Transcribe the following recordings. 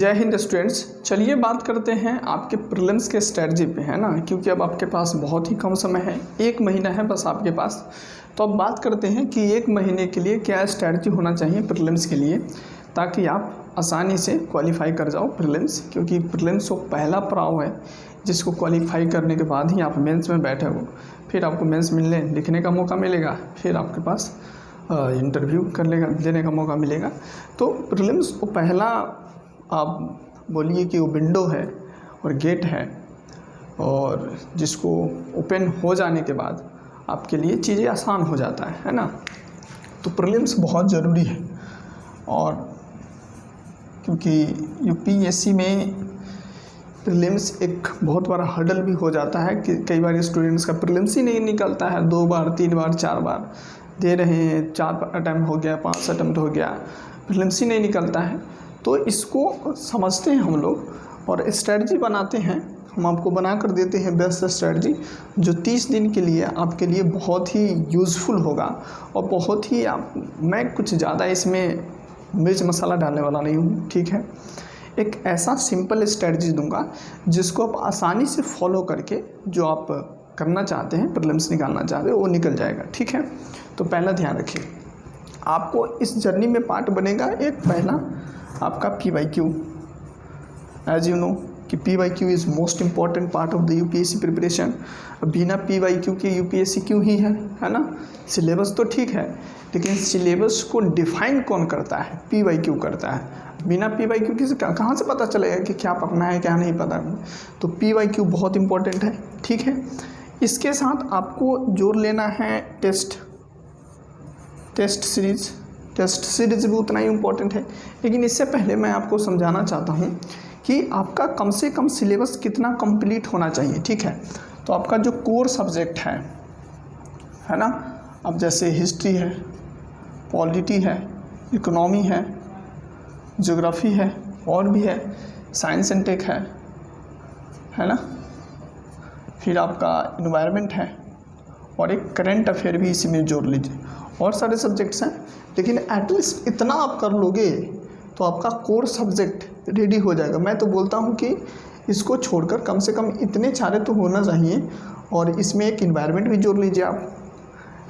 जय हिंद स्टूडेंट्स। चलिए बात करते हैं आपके प्रीलिम्स के स्ट्रेटजी पे, है ना, क्योंकि अब आपके पास बहुत ही कम समय है, 1 महीना है बस आपके पास। तो अब बात करते हैं कि 1 महीने के लिए क्या स्ट्रेटजी होना चाहिए प्रीलिम्स के लिए, ताकि आप आसानी से क्वालिफाई कर जाओ प्रीलिम्स। क्योंकि प्रीलिम्स वो पहला पड़ाव है जिसको क्वालिफाई करने के बाद ही आप मेंस में बैठे हो, फिर आपको मेंस मिलने लिखने का मौका मिलेगा, फिर आपके पास इंटरव्यू देने का मौका मिलेगा। तो प्रीलिम्स वो पहला, आप बोलिए कि वो विंडो है और गेट है, और जिसको ओपन हो जाने के बाद आपके लिए चीज़ें आसान हो जाता है ना। तो प्रीलिम्स बहुत ज़रूरी है, और क्योंकि यूपीएससी में प्रीलिम्स एक बहुत बड़ा हर्डल भी हो जाता है कि कई बार स्टूडेंट्स का प्रीलिम्स ही नहीं निकलता है, 2 बार 3 बार 4 बार दे रहे हैं, 4 अटैम्प्ट हो गया, 5 अटैम्प्ट हो गया, प्रीलिम्स ही नहीं निकलता है। तो इसको समझते हैं हम लोग और स्ट्रेटजी बनाते हैं। हम आपको बना कर देते हैं बेस्ट स्ट्रेटजी, जो 30 दिन के लिए आपके लिए बहुत ही यूज़फुल होगा। और बहुत ही मैं कुछ ज़्यादा इसमें मिर्च मसाला डालने वाला नहीं हूँ, ठीक है। एक ऐसा सिंपल स्ट्रेटजी दूंगा जिसको आप आसानी से फॉलो करके जो आप करना चाहते हैं, प्रीलिम्स निकालना चाहते हैं, वो निकल जाएगा, ठीक है। तो पहला ध्यान रखिए, आपको इस जर्नी में पार्ट बनेगा एक पहला आपका PYQ। एज यू नो कि PYQ is most important part of the UPSC preparation. बिना PYQ के यूपीएससी क्यों ही है ना। सिलेबस तो ठीक है, लेकिन सिलेबस को डिफाइन कौन करता है? PYQ करता है। बिना PYQ के कहाँ से पता चलेगा कि क्या पढ़ना है क्या नहीं पता। तो PYQ बहुत इम्पॉर्टेंट है, ठीक है। इसके साथ आपको जोड़ लेना है टेस्ट सीरीज़ भी उतना ही इम्पोर्टेंट है। लेकिन इससे पहले मैं आपको समझाना चाहता हूँ कि आपका कम से कम सिलेबस कितना कंप्लीट होना चाहिए, ठीक है। तो आपका जो कोर सब्जेक्ट है ना, अब जैसे हिस्ट्री है, पॉलिटी है, इकोनॉमी है, ज्योग्राफी है, और भी है, साइंस एंड टेक है ना, फिर आपका इन्वायरमेंट है, और एक करंट अफेयर भी इसी में जोड़ लीजिए। और सारे सब्जेक्ट्स हैं, लेकिन एटलीस्ट इतना आप कर लोगे तो आपका कोर सब्जेक्ट रेडी हो जाएगा। मैं तो बोलता हूँ कि इसको छोड़कर कम से कम इतने सारे तो होना चाहिए, और इसमें एक इन्वायरमेंट भी जोड़ लीजिए आप,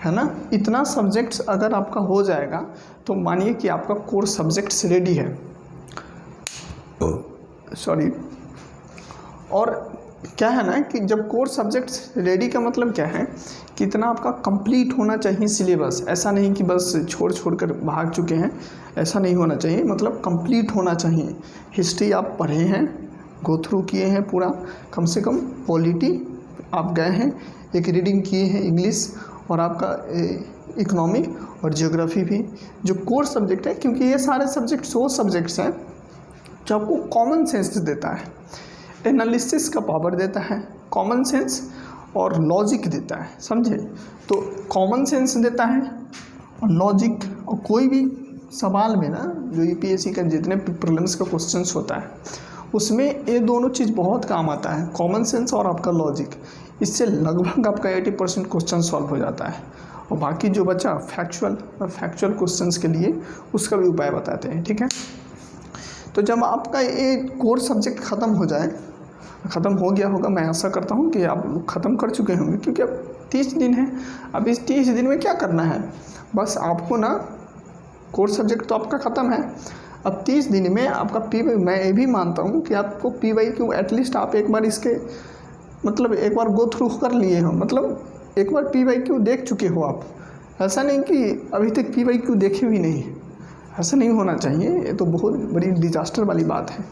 है ना। इतना सब्जेक्ट्स अगर आपका हो जाएगा तो मानिए कि आपका कोर सब्जेक्ट्स रेडी है। सॉरी। और क्या है ना कि जब कोर सब्जेक्ट्स रेडी का मतलब क्या है कि इतना आपका कंप्लीट होना चाहिए सिलेबस। ऐसा नहीं कि बस छोड़ कर भाग चुके हैं, ऐसा नहीं होना चाहिए, मतलब कंप्लीट होना चाहिए। हिस्ट्री आप पढ़े हैं, गो थ्रू किए हैं पूरा, कम से कम पॉलिटी आप गए हैं, एक रीडिंग किए हैं इंग्लिश, और आपका इकोनॉमी और ज्योग्राफी भी जो कोर सब्जेक्ट है। क्योंकि ये सारे सब्जेक्ट्स वो सब्जेक्ट्स हैं जो आपको कॉमन सेंस देता है, एनालिसिस का पावर देता है, कॉमन सेंस और लॉजिक देता है, समझे। तो कॉमन सेंस देता है और लॉजिक, और कोई भी सवाल में ना जो यूपीएससी का जितने प्रीलिम्स का क्वेश्चंस होता है उसमें ये दोनों चीज़ बहुत काम आता है, कॉमन सेंस और आपका लॉजिक। इससे लगभग आपका 80% क्वेश्चन सॉल्व हो जाता है। और बाकी जो बचा फैक्चुअल क्वेश्चंस के लिए उसका भी उपाय बताते हैं, ठीक है। तो जब आपका ये कोर सब्जेक्ट ख़त्म हो गया होगा, मैं आशा करता हूँ कि आप ख़त्म कर चुके होंगे, क्योंकि अब 30 दिन है। अब इस 30 दिन में क्या करना है, बस आपको ना कोर सब्जेक्ट तो आपका ख़त्म है। अब 30 दिन में आपका मैं ये भी मानता हूँ कि आपको PYQ एटलीस्ट आप एक बार इसके मतलब एक बार गो थ्रू कर लिए हो, मतलब एक बार PYQ देख चुके हो आप। ऐसा नहीं कि अभी तक PYQ देखे भी नहीं, ऐसा नहीं होना चाहिए। ये तो बहुत बड़ी डिजास्टर वाली बात है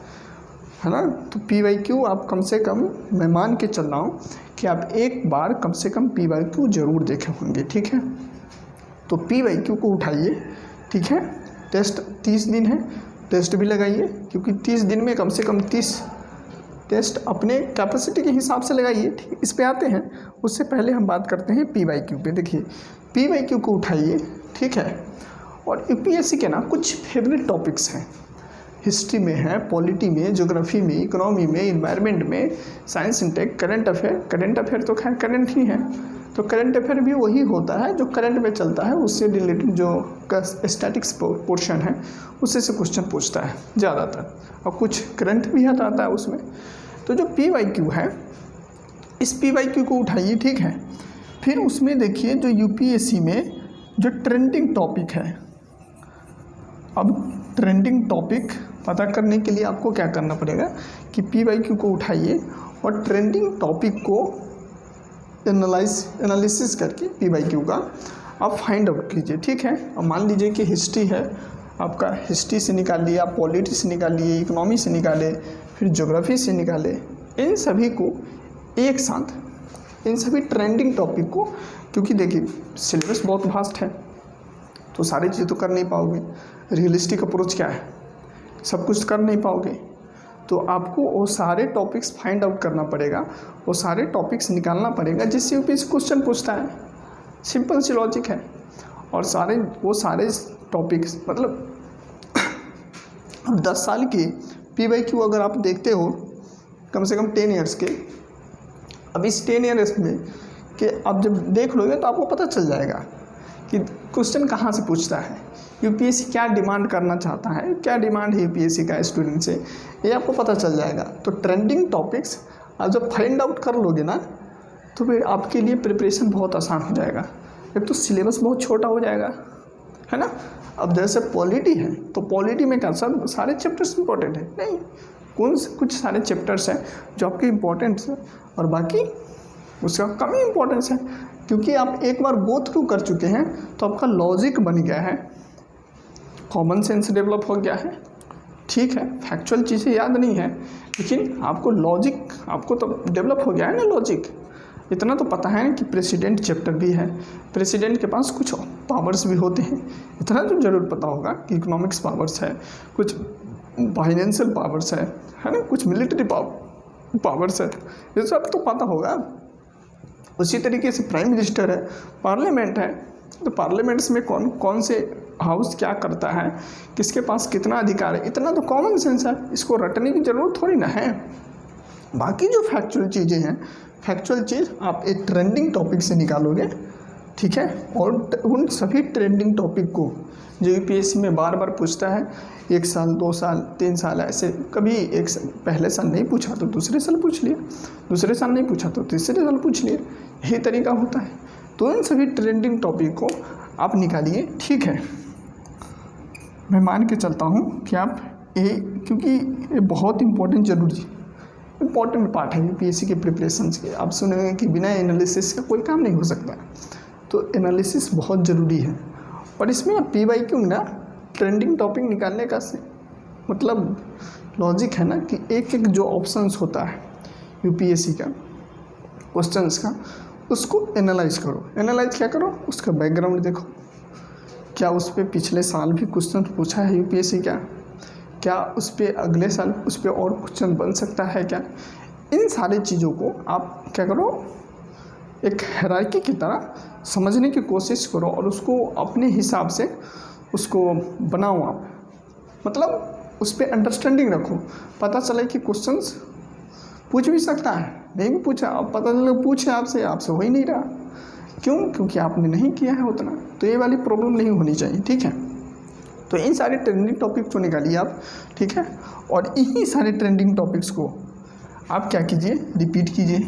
ना। तो PYQ आप कम से कम, मैं मान के चल रहा हूँ कि आप एक बार कम से कम PYQ ज़रूर देखे होंगे, ठीक है। तो PYQ को उठाइए, ठीक है। टेस्ट 30 दिन है, टेस्ट भी लगाइए, क्योंकि 30 दिन में कम से कम 30 टेस्ट अपने कैपेसिटी के हिसाब से लगाइए, ठीक। इस पे आते हैं, उससे पहले हम बात करते हैं PYQ पे। देखिए PYQ को उठाइए, ठीक है। और यूपीएससी के ना कुछ फेवरेट टॉपिक्स हैं, हिस्ट्री में है, पॉलिटी में, ज्योग्राफी में, इकोनॉमी में, इन्वायरमेंट में, science and tech, current affair तो खैर करंट ही है, तो करंट अफेयर भी वही होता है जो करंट में चलता है, उससे रिलेटेड जो स्टैटिक्स पोर्शन है उससे से क्वेश्चन पूछता है ज़्यादातर, और कुछ करंट भी आता है उसमें। तो जो PYQ है, इस PYQ को उठाइए, ठीक है। फिर उसमें देखिए जो UPSC में जो ट्रेंडिंग टॉपिक है, अब ट्रेंडिंग टॉपिक पता करने के लिए आपको क्या करना पड़ेगा कि PYQ को उठाइए और ट्रेंडिंग टॉपिक को एनालिसिस करके PYQ का आप फाइंड आउट कीजिए, ठीक है। अब मान लीजिए कि हिस्ट्री है, आपका हिस्ट्री से निकाल लिया, पॉलिटी से निकाल लिए, इकोनॉमी से निकाले, फिर ज्योग्राफी से निकाले, इन सभी को एक साथ, इन सभी ट्रेंडिंग टॉपिक को, क्योंकि देखिए सिलेबस बहुत वास्ट है तो सारी चीज़ तो कर नहीं पाओगे। रियलिस्टिक अप्रोच क्या है, सब कुछ कर नहीं पाओगे, तो आपको वो सारे टॉपिक्स फाइंड आउट करना पड़ेगा, वो सारे टॉपिक्स निकालना पड़ेगा जिससे UPSC क्वेश्चन पूछता है। सिंपल सी लॉजिक है। और वो सारे टॉपिक्स मतलब अब 10 साल के PYQ अगर आप देखते हो कम से कम 10 ईयर्स के, अब इस 10 ईयर्स में कि आप जब देख लोगे तो आपको पता चल जाएगा कि क्वेश्चन कहाँ से पूछता है, UPSC क्या डिमांड करना चाहता है, क्या डिमांड है UPSC का स्टूडेंट से, ये आपको पता चल जाएगा। तो ट्रेंडिंग टॉपिक्स आप जब फाइंड आउट कर लोगे ना तो फिर आपके लिए प्रिपरेशन बहुत आसान हो जाएगा। एक तो सिलेबस बहुत छोटा हो जाएगा, है ना। अब जैसे पॉलिटी है तो पॉलिटी में क्या सब सारे चैप्टर्स इंपॉर्टेंट है नहीं, कुछ सारे चैप्टर्स हैं जो आपके इम्पोर्टेंट्स हैं और बाकी उसका कम ही इम्पोर्टेंस है, क्योंकि आप एक बार गो थ्रू कर चुके हैं तो आपका लॉजिक बन गया है, कॉमन सेंस डेवलप हो गया है, ठीक है। फैक्चुअल चीज़ें याद नहीं है लेकिन आपको लॉजिक, आपको तो डेवलप हो गया है ना लॉजिक। इतना तो पता है कि प्रेसिडेंट चैप्टर भी है, प्रेसिडेंट के पास कुछ पावर्स भी होते हैं, इतना तो जरूर पता होगा कि इकोनॉमिक्स पावर्स है, कुछ फाइनेंशियल पावर्स है ना, कुछ मिलिट्री पावर्स है, ये सब तो पता होगा। उसी तरीके से प्राइम मिनिस्टर है, पार्लियामेंट है, तो पार्लियामेंट्स में कौन कौन से हाउस क्या करता है, किसके पास कितना अधिकार है, इतना तो कॉमन सेंस है, इसको रटने की ज़रूरत थोड़ी ना है। बाकी जो फैक्चुअल चीज़ें हैं, फैक्चुअल चीज़ आप एक ट्रेंडिंग टॉपिक से निकालोगे, ठीक है। और उन सभी ट्रेंडिंग टॉपिक को जो UPSC में बार बार पूछता है, 1 साल 2 साल 3 साल ऐसे, कभी पहले साल नहीं पूछा तो दूसरे साल पूछ लिया, दूसरे साल नहीं पूछा तो तीसरे साल पूछ लिया, यही तरीका होता है। तो इन सभी ट्रेंडिंग टॉपिक को आप निकालिए, ठीक है। मैं मान के चलता हूँ कि आप क्योंकि ये बहुत इम्पोर्टेंट पार्ट है UPSC के प्रिपरेशंस के। आप सुनेंगे कि बिना एनालिसिस का कोई काम नहीं हो सकता, तो एनालिसिस बहुत ज़रूरी है। और इसमें PYQ ना ट्रेंडिंग टॉपिक निकालने का मतलब लॉजिक है ना कि एक एक जो ऑप्शंस होता है UPSC का क्वेश्चंस का, उसको एनालाइज करो। एनालाइज क्या करो, उसका बैकग्राउंड देखो, क्या उस पर पिछले साल भी क्वेश्चन पूछा है UPSC क्या उस पर अगले साल उस पर और क्वेश्चन बन सकता है क्या। इन सारी चीज़ों को आप क्या करो, एक हायरार्की की तरह समझने की कोशिश करो और उसको अपने हिसाब से उसको बनाओ आप, मतलब उस पर अंडरस्टैंडिंग रखो। पता चले कि क्वेश्चंस पूछ भी सकता है, नहीं भी पूछा, अब पता चले पूछे आपसे हो ही नहीं रहा, क्यों, क्योंकि आपने नहीं किया है उतना। तो ये वाली प्रॉब्लम नहीं होनी चाहिए, ठीक है। तो इन सारे ट्रेंडिंग टॉपिक को निकालिए आप, ठीक है। और इन्हीं सारे ट्रेंडिंग टॉपिक्स को आप क्या कीजिए, रिपीट कीजिए,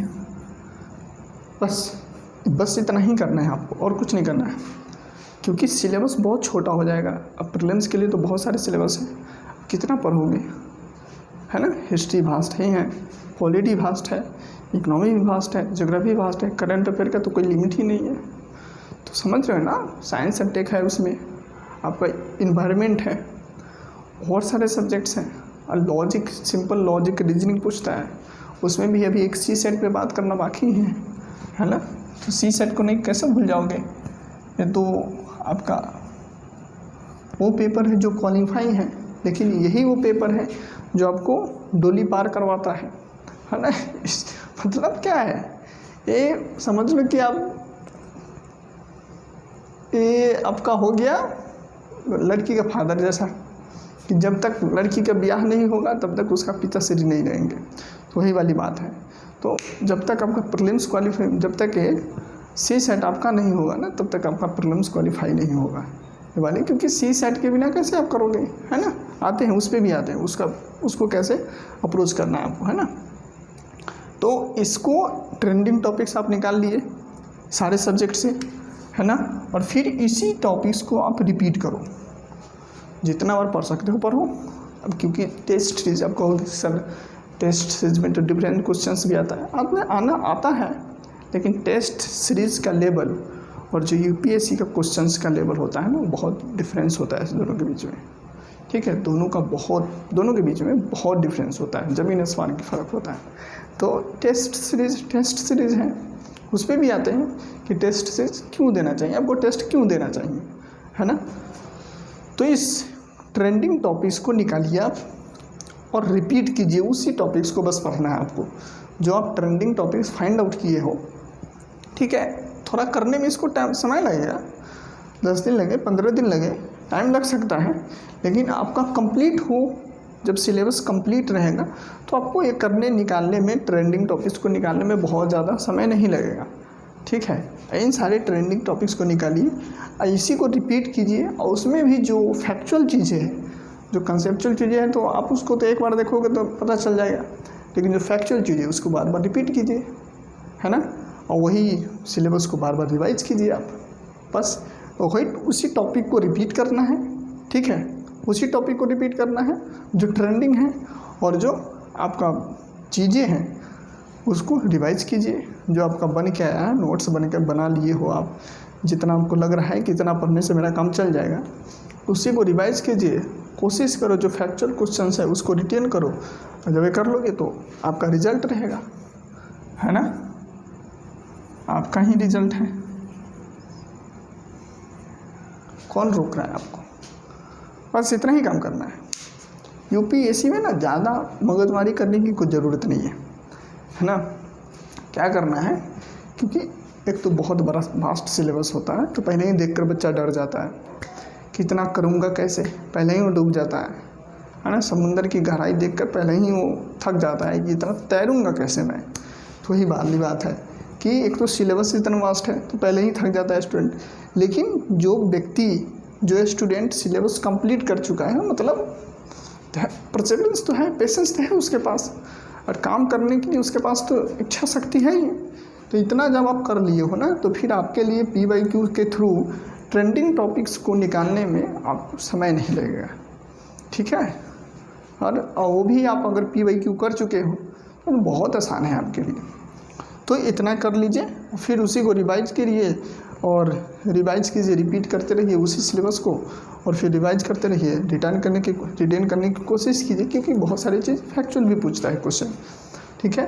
बस इतना ही करना है आपको, और कुछ नहीं करना है, क्योंकि सिलेबस बहुत छोटा हो जाएगा। अब प्रीलिम्स के लिए तो बहुत सारे सिलेबस हैं, कितना पढ़ोगे, है ना। हिस्ट्री वास्ट ही है, पॉलिटी वास्ट है, इकोनॉमी भी वास्ट है, ज्योग्राफी वास्ट है, करंट अफेयर का तो कोई लिमिट ही नहीं है। तो समझ रहे हो ना, साइंस एंड टेक है, उसमें आपका इन्वायरमेंट है, और सारे सब्जेक्ट्स हैं, और लॉजिक, सिंपल लॉजिक रीजनिंग पूछता है, उसमें भी अभी एक CSET पे बात करना बाकी है ना। तो CSET को नहीं कैसे भूल जाओगे, ये तो आपका वो पेपर है जो क्वालिफाई है, लेकिन यही वो पेपर है जो आपको डोली पार करवाता है ना। मतलब क्या है, ये समझ लो कि आप ये आपका हो गया लड़की का फादर जैसा, कि जब तक लड़की का ब्याह नहीं होगा तब तक उसका पिताश्री नहीं रहेंगे, तो वही वाली बात है। तो जब तक आपका प्रीलिम्स क्वालिफाई, जब तक ये सी सेट आपका नहीं होगा ना तब तक आपका प्रीलिम्स क्वालिफाई नहीं होगा ये वाले, क्योंकि सी सेट के बिना कैसे आप करोगे, है ना। आते हैं, उस पर भी आते हैं, उसको कैसे अप्रोच करना है आपको, है ना। तो इसको ट्रेंडिंग टॉपिक्स आप निकाल लिए सारे सब्जेक्ट से, है ना, और फिर इसी टॉपिक्स को आप रिपीट करो, जितना बार पढ़ सकते हो पढ़ो। अब क्योंकि टेस्ट सीरीज आपको सर टेस्ट सीरीज में तो डिफरेंट क्वेश्चंस भी आता है, आता है, लेकिन टेस्ट सीरीज़ का लेवल और जो यूपीएससी का क्वेश्चंस का लेवल होता है ना, बहुत डिफरेंस होता है इस दोनों के बीच में, ठीक है। दोनों के बीच में बहुत डिफरेंस होता है, ज़मीन आसमान की फ़र्क होता है। तो टेस्ट सीरीज़ है, उस पर भी आते हैं कि टेस्ट सीरीज क्यों देना चाहिए, आपको टेस्ट क्यों देना चाहिए, है ना। तो इस ट्रेंडिंग टॉपिक्स को निकालिए आप और रिपीट कीजिए, उसी टॉपिक्स को बस पढ़ना है आपको, जो आप ट्रेंडिंग टॉपिक्स फाइंड आउट किए हो, ठीक है। थोड़ा करने में इसको टाइम समय लगेगा, 10 दिन लगे, 15 दिन लगे, टाइम लग सकता है, लेकिन आपका कंप्लीट हो, जब सिलेबस कंप्लीट रहेगा तो आपको ये करने निकालने में, ट्रेंडिंग टॉपिक्स को निकालने में बहुत ज़्यादा समय नहीं लगेगा, ठीक है। इन सारे ट्रेंडिंग टॉपिक्स को निकालिए, इसी को रिपीट कीजिए, और उसमें भी जो फैक्चुअल चीज़ें हैं, जो कंसेप्चुअल चीज़ें हैं, तो आप उसको तो एक बार देखोगे तो पता चल जाएगा, लेकिन जो फैक्चुअल चीज़ें उसको बार बार रिपीट कीजिए, है ना, और वही सिलेबस को बार बार रिवाइज कीजिए आप, बस वही उसी टॉपिक को रिपीट करना है, ठीक है। उसी टॉपिक को रिपीट करना है जो ट्रेंडिंग है, और जो आपका चीज़ें हैं उसको रिवाइज कीजिए, जो आपका बन के आया है, नोट्स बन के बना लिए हो आप, जितना आपको लग रहा है कि इतना पढ़ने से मेरा काम चल जाएगा, उसी को रिवाइज कीजिए। कोशिश करो जो फैक्चुअल क्वेश्चंस है उसको रिटेन करो, और जब ये कर लोगे तो आपका रिजल्ट रहेगा, है ना, आपका ही रिजल्ट है, कौन रोक रहा है आपको। बस इतना ही काम करना है। यूपीएससी में ना ज़्यादा मगजमारी करने की कोई ज़रूरत नहीं है ना। क्या करना है, क्योंकि एक तो बहुत बड़ा वास्ट सिलेबस होता है, तो पहले ही देखकर बच्चा डर जाता है, कितना करूँगा कैसे, पहले ही वो डूब जाता है ना। समुंदर की गहराई देखकर पहले ही वो थक जाता है कि इतना तैरूँगा कैसे मैं। तो वही वाली बात है कि एक तो सिलेबस इतना वास्ट है तो पहले ही थक जाता है स्टूडेंट, लेकिन जो स्टूडेंट सिलेबस कंप्लीट कर चुका है, मतलब परसेवरेंस तो है, पेशेंस तो है उसके पास, और काम करने के लिए उसके पास तो इच्छा शक्ति है ही। तो इतना जब आप कर लिए हो ना, तो फिर आपके लिए PYQ के थ्रू ट्रेंडिंग टॉपिक्स को निकालने में आपको समय नहीं लगेगा, ठीक है। और वो भी आप अगर PYQ कर चुके हो तो बहुत आसान है आपके लिए। तो इतना कर लीजिए, फिर उसी को रिवाइज करिए, और रिवाइज कीजिए, रिपीट करते रहिए उसी सिलेबस को, और फिर रिवाइज करते रहिए, रिटेन करने की कोशिश कीजिए, क्योंकि बहुत सारी चीज़ फैक्चुअल भी पूछता है क्वेश्चन, ठीक है।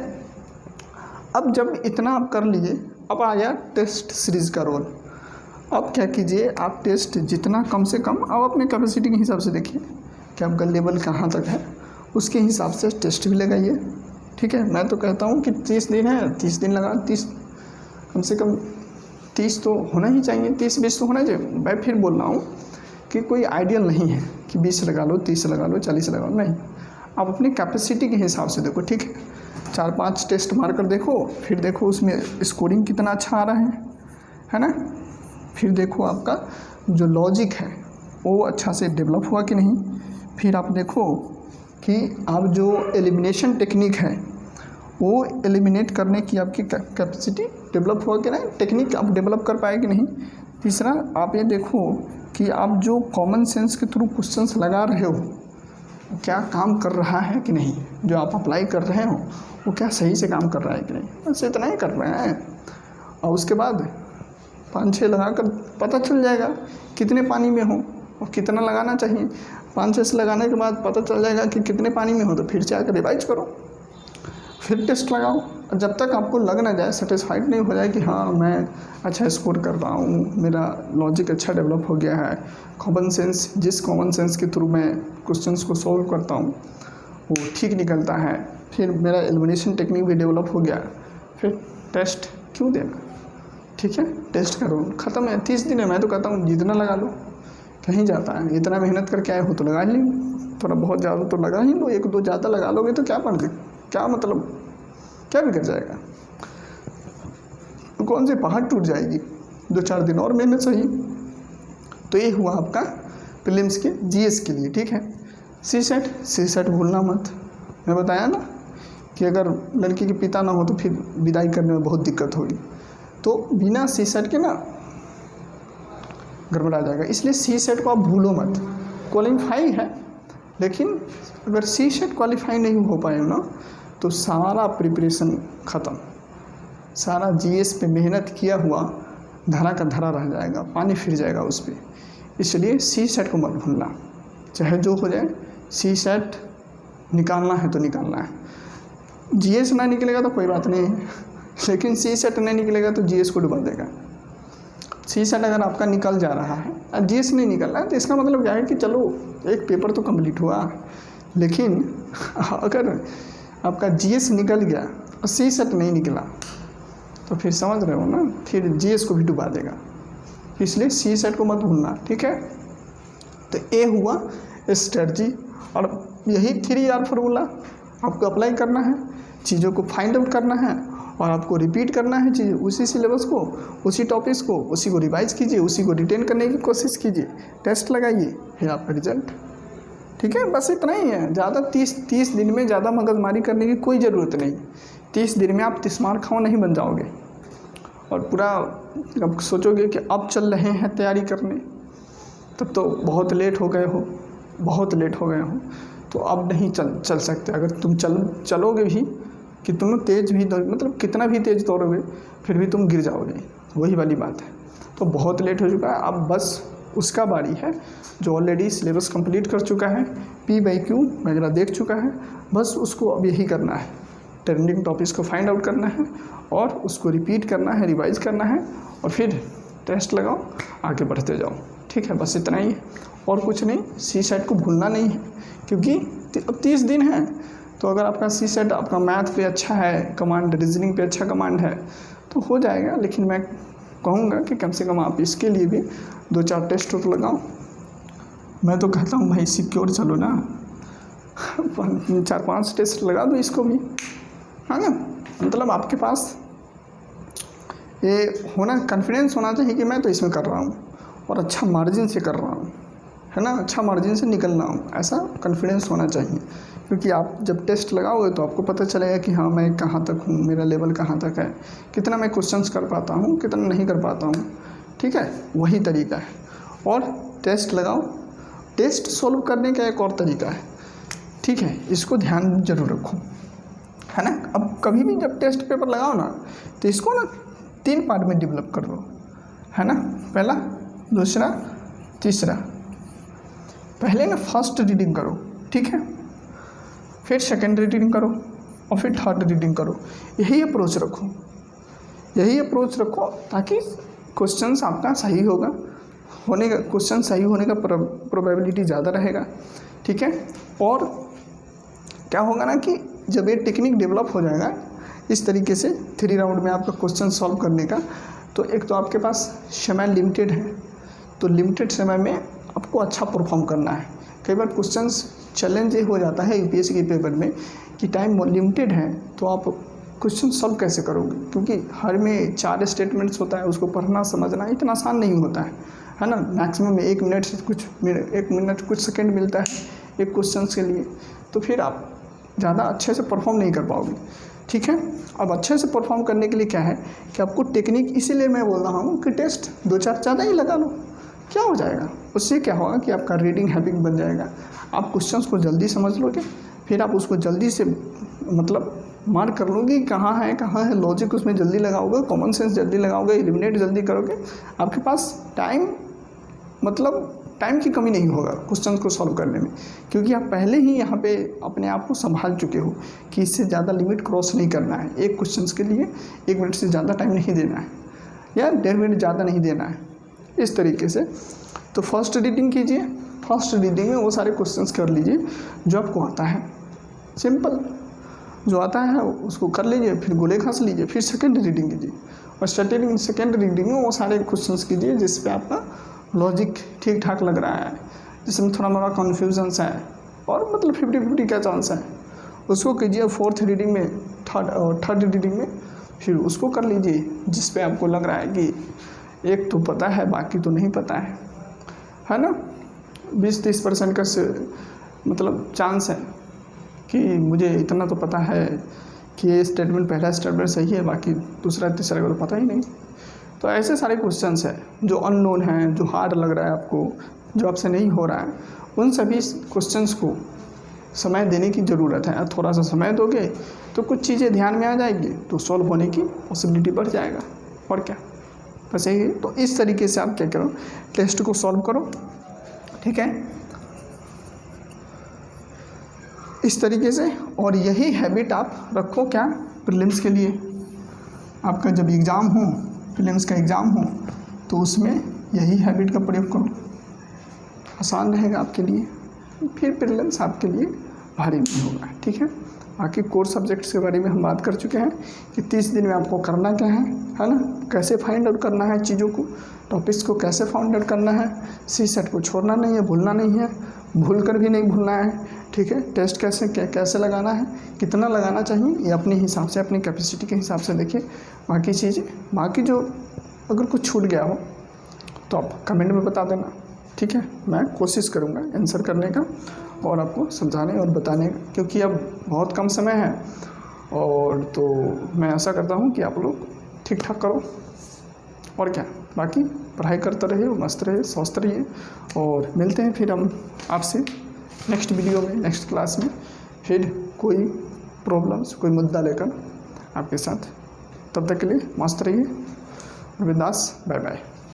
अब जब इतना आप कर लिए, अब आया टेस्ट सीरीज़ का रोल। अब क्या कीजिए, आप टेस्ट जितना कम से कम, अब अपने कैपेसिटी के हिसाब से देखिए कि आपका लेवल कहाँ तक है, उसके हिसाब से टेस्ट भी लगाइए, ठीक है। मैं तो कहता हूँ कि 30 दिन है, 30 दिन लगा, 30 कम से कम 30 तो होना ही चाहिए, 30-20 तो होना चाहिए। मैं फिर बोल रहा हूँ कि कोई आइडियल नहीं है कि 20 लगा लो, 30 लगा लो, 40 लगा लो, नहीं। आप अपनी कैपेसिटी के हिसाब से देखो, ठीक है। 4-5 टेस्ट मार कर देखो, फिर देखो उसमें स्कोरिंग कितना अच्छा आ रहा है ना। फिर देखो आपका जो लॉजिक है वो अच्छा से डेवलप हुआ कि नहीं। फिर आप देखो कि आप जो एलिमिनेशन टेक्निक है वो एलिमिनेट करने की आपकी कैपेसिटी डेवलप हुआ कि नहीं, टेक्निक आप डेवलप कर पाए कि नहीं। तीसरा आप ये देखो कि आप जो कॉमन सेंस के थ्रू क्वेश्चंस लगा रहे हो क्या काम कर रहा है कि नहीं, जो आप अप्लाई कर रहे हो वो क्या सही से काम कर रहा है कि नहीं। बस इतना ही कर रहे हैं, और उसके बाद 5-6 लगा कर पता चल जाएगा कितने पानी में हो और कितना लगाना चाहिए। 5-6 से लगाने के बाद पता चल जाएगा कि कितने पानी में हो, तो फिर से आकर रिवाइज करो, फिर टेस्ट लगाओ। जब तक आपको लग ना जाए, सेटिस्फाइड नहीं हो जाए कि हाँ मैं अच्छा स्कोर कर रहा हूँ, मेरा लॉजिक अच्छा डेवलप हो गया है, कॉमन सेंस, जिस कॉमन सेंस के थ्रू मैं क्वेश्चंस को सॉल्व करता हूँ वो ठीक निकलता है, फिर मेरा एलिमिनेशन टेक्निक भी डेवलप हो गया, फिर टेस्ट क्यों देना, ठीक है। टेस्ट करो, ख़त्म है। 30 दिन है, मैं तो कहता हूँ जितना लगा लो, कहीं जाता है। इतना मेहनत करके आए हो तो लगा ही, थोड़ा बहुत ज़्यादा तो लगा ही लो, 1-2 ज़्यादा लगा लोगे तो क्या मतलब क्या बिगड़ जाएगा। कौन से पहाड़ टूट जाएगी, 2-4 दिन और मेहनत सही। तो ये हुआ आपका प्रीलिम्स के जीएस के लिए, ठीक है। सी सेट भूलना मत, मैं बताया ना कि अगर लड़की के पिता ना हो तो फिर विदाई करने में बहुत दिक्कत होगी, तो बिना सी सेट के ना गड़बड़ा जाएगा, इसलिए सी सेट को आप भूलो मत। क्वालिफाई है, लेकिन अगर सी सेट क्वालिफाई नहीं हो पाए ना तो सारा प्रिपरेशन ख़त्म, सारा जीएस पे मेहनत किया हुआ धरा का धरा रह जाएगा, पानी फिर जाएगा उस पर। इसलिए सी सेट को मत भूलना, चाहे जो हो जाए। सी सेट निकालना है तो निकालना है। जीएस ना निकलेगा तो कोई बात नहीं है, लेकिन सी सेट नहीं निकलेगा तो जीएस को डुबा देगा। सी सेट अगर आपका निकल जा रहा है और जीएस नहीं निकल रहा है तो इसका मतलब क्या है कि चलो एक पेपर तो कंप्लीट हुआ, लेकिन अगर आपका जीएस निकल गया और सी सेट नहीं निकला तो फिर समझ रहे हो ना, फिर जीएस को भी डुबा देगा। इसलिए सी सेट को मत भूलना, ठीक है। तो ये हुआ स्ट्रेटजी, और यही 3R फार्मूला आपको अप्लाई करना है, चीज़ों को फाइंड आउट करना है और आपको रिपीट करना है चीज़, उसी सिलेबस को, उसी टॉपिक्स को, उसी को रिवाइज कीजिए, उसी को रिटेन करने की कोशिश कीजिए, टेस्ट लगाइए, फिर आपका रिजल्ट, ठीक है। बस इतना ही है, ज़्यादा 30 दिन में ज़्यादा मगजमारी करने की कोई ज़रूरत नहीं। 30 दिन में आप तिस्मार खाओ नहीं बन जाओगे और पूरा अब सोचोगे कि अब चल रहे हैं तैयारी करने, तब तो बहुत लेट हो गए हो, बहुत लेट हो गए हो। तो अब नहीं चल सकते। अगर तुम चलोगे भी कि तुम तेज़ भी मतलब कितना भी तेज़ दौड़ोगे फिर भी तुम गिर जाओगे, वही वाली बात है। तो बहुत लेट हो चुका है, अब बस उसका बारी है जो ऑलरेडी सिलेबस कंप्लीट कर चुका है, P/Q वगैरह देख चुका है, बस उसको अब यही करना है, ट्रेंडिंग टॉपिक्स को फाइंड आउट करना है और उसको रिपीट करना है, रिवाइज करना है और फिर टेस्ट लगाओ, आगे बढ़ते जाओ, ठीक है। बस इतना ही है और कुछ नहीं। सी सेट को भूलना नहीं है, क्योंकि अब 30 दिन है, तो अगर आपका सी सेट आपका मैथ पे अच्छा है कमांड, रीजनिंग पे अच्छा कमांड है तो हो जाएगा। लेकिन मैं कहूँगा कि कम से कम आप इसके लिए भी 2-4 टेस्ट तो लगाओ। मैं तो कहता हूँ भाई सिक्योर चलो ना, 4-5 टेस्ट लगा दो इसको भी, हाँ ना। मतलब आपके पास ये होना, कॉन्फिडेंस होना चाहिए कि मैं तो इसमें कर रहा हूँ और अच्छा मार्जिन से कर रहा हूँ, है ना, अच्छा मार्जिन से निकल रहा हूँ, ऐसा कॉन्फिडेंस होना चाहिए। क्योंकि आप जब टेस्ट लगाओगे तो आपको पता चलेगा कि हाँ मैं कहाँ तक हूँ, मेरा लेवल कहाँ तक है, कितना मैं क्वेश्चंस कर पाता हूँ, कितना नहीं कर पाता हूँ, ठीक है। वही तरीका है। और टेस्ट लगाओ, टेस्ट सॉल्व करने का एक और तरीका है, ठीक है, इसको ध्यान जरूर रखो, है ना। अब कभी भी जब टेस्ट पेपर लगाओ ना तो इसको ना 3 पार्ट में डेवलप कर लो, है ना। पहला, दूसरा, तीसरा। पहले ना फर्स्ट रीडिंग करो, ठीक है, फिर सेकेंड रीडिंग करो और फिर थर्ड रीडिंग करो। यही अप्रोच रखो, यही अप्रोच रखो ताकि क्वेश्चंस आपका सही होगा होने का, क्वेश्चन सही होने का प्रोबेबिलिटी ज़्यादा रहेगा, ठीक है। और क्या होगा ना कि जब ये टेक्निक डेवलप हो जाएगा इस तरीके से 3 राउंड में आपका क्वेश्चन सॉल्व करने का, तो एक तो आपके पास समय लिमिटेड है, तो लिमिटेड समय में आपको अच्छा परफॉर्म करना है। कई बार क्वेश्चंस चैलेंज ये हो जाता है यूपीएससी के पेपर में कि टाइम लिमिटेड है, तो आप क्वेश्चन सॉल्व कैसे करोगे, क्योंकि हर में 4 स्टेटमेंट्स होता है, उसको पढ़ना समझना इतना आसान नहीं होता है ना। मैक्सिमम 1 मिनट से कुछ 1 मिनट कुछ सेकंड मिलता है एक क्वेश्चन के लिए, तो फिर आप ज़्यादा अच्छे से परफॉर्म नहीं कर पाओगे, ठीक है। अब अच्छे से परफॉर्म करने के लिए क्या है कि आपको टेक्निक, इसीलिए मैं बोल रहा हूँ कि टेस्ट 2-4 ज़्यादा ही लगा लो, क्या हो जाएगा। उससे क्या होगा कि आपका रीडिंग हैबिट बन जाएगा, आप क्वेश्चंस को जल्दी समझ लोगे, फिर आप उसको जल्दी से मतलब मार्क कर लोगे कहाँ है लॉजिक उसमें जल्दी लगाओगे, कॉमन सेंस जल्दी लगाओगे, एलिमिनेट जल्दी करोगे। आपके पास टाइम की कमी नहीं होगा क्वेश्चन को सॉल्व करने में, क्योंकि आप पहले ही यहाँ पे अपने आप को संभाल चुके हो कि इससे ज़्यादा लिमिट क्रॉस नहीं करना है। एक क्वेश्चन के लिए 1 मिनट से ज़्यादा टाइम नहीं देना है या 1.5 मिनट ज़्यादा नहीं देना है, इस तरीके से। तो फर्स्ट रीडिंग कीजिए, फर्स्ट रीडिंग में वो सारे क्वेश्चंस कर लीजिए जो आपको आता है, सिंपल जो आता है उसको कर लीजिए, फिर गोले खास लीजिए, फिर सेकंड रीडिंग कीजिए और सेकंड रीडिंग में वो सारे क्वेश्चंस कीजिए जिस पे आपका लॉजिक ठीक ठाक लग रहा है, जिसमें थोड़ा मोड़ा कन्फ्यूजन्स है और मतलब 50-50 का चांस है, उसको कीजिए। फोर्थ रीडिंग में थर्ड रीडिंग में फिर उसको कर लीजिए जिस पे आपको लग रहा है कि एक तो पता है बाकी तो नहीं पता है ना। 20-30% का मतलब चांस है कि मुझे इतना तो पता है कि ये स्टेटमेंट, पहला स्टेटमेंट सही है, बाकी दूसरा तीसरा का तो पता ही नहीं। तो ऐसे सारे क्वेश्चंस हैं जो अननोन हैं, जो हार्ड लग रहा है आपको, जो आपसे नहीं हो रहा है, उन सभी क्वेश्चंस को समय देने की ज़रूरत है। थोड़ा सा समय दोगे तो कुछ चीज़ें ध्यान में आ जाएगी, तो सॉल्व होने की पॉसिबिलिटी बढ़ जाएगा। और क्या, बस यही। तो इस तरीके से आप क्या करो, टेस्ट को सॉल्व करो, ठीक है, इस तरीके से। और यही हैबिट आप रखो क्या, प्रीलिम्स के लिए। आपका जब एग्ज़ाम हो, प्रीलिम्स का एग्ज़ाम हो, तो उसमें यही हैबिट का प्रयोग करो, आसान रहेगा आपके लिए, फिर प्रीलिम्स आपके लिए भारी नहीं होगा, ठीक है। बाकी कोर सब्जेक्ट्स के बारे में हम बात कर चुके हैं कि 30 दिन में आपको करना क्या है ना, कैसे फाइंड आउट करना है चीज़ों को, टॉपिक्स को कैसे फाइंड आउट करना है, CSET को छोड़ना नहीं है, भूलना नहीं है, भूल कर भी नहीं भूलना है, ठीक है। टेस्ट कैसे लगाना है, कितना लगाना चाहिए, ये अपने हिसाब से, अपनी कैपेसिटी के हिसाब से देखिए। बाकी चीज़ें, बाकी जो अगर कुछ छूट गया हो तो आप कमेंट में बता देना, ठीक है। मैं कोशिश करूँगा आंसर करने का और आपको समझाने और बताने का, क्योंकि अब बहुत कम समय है। और तो मैं आशा करता हूँ कि आप लोग ठीक ठाक करो, और क्या, बाकी पढ़ाई करते रहिए, मस्त रहिए, स्वस्थ रहिए। और मिलते हैं फिर हम आपसे नेक्स्ट वीडियो में, नेक्स्ट क्लास में, फिर कोई प्रॉब्लम्स, कोई मुद्दा लेकर आपके साथ। तब तक के लिए मस्त रहिए, बिंदास, बाय बाय।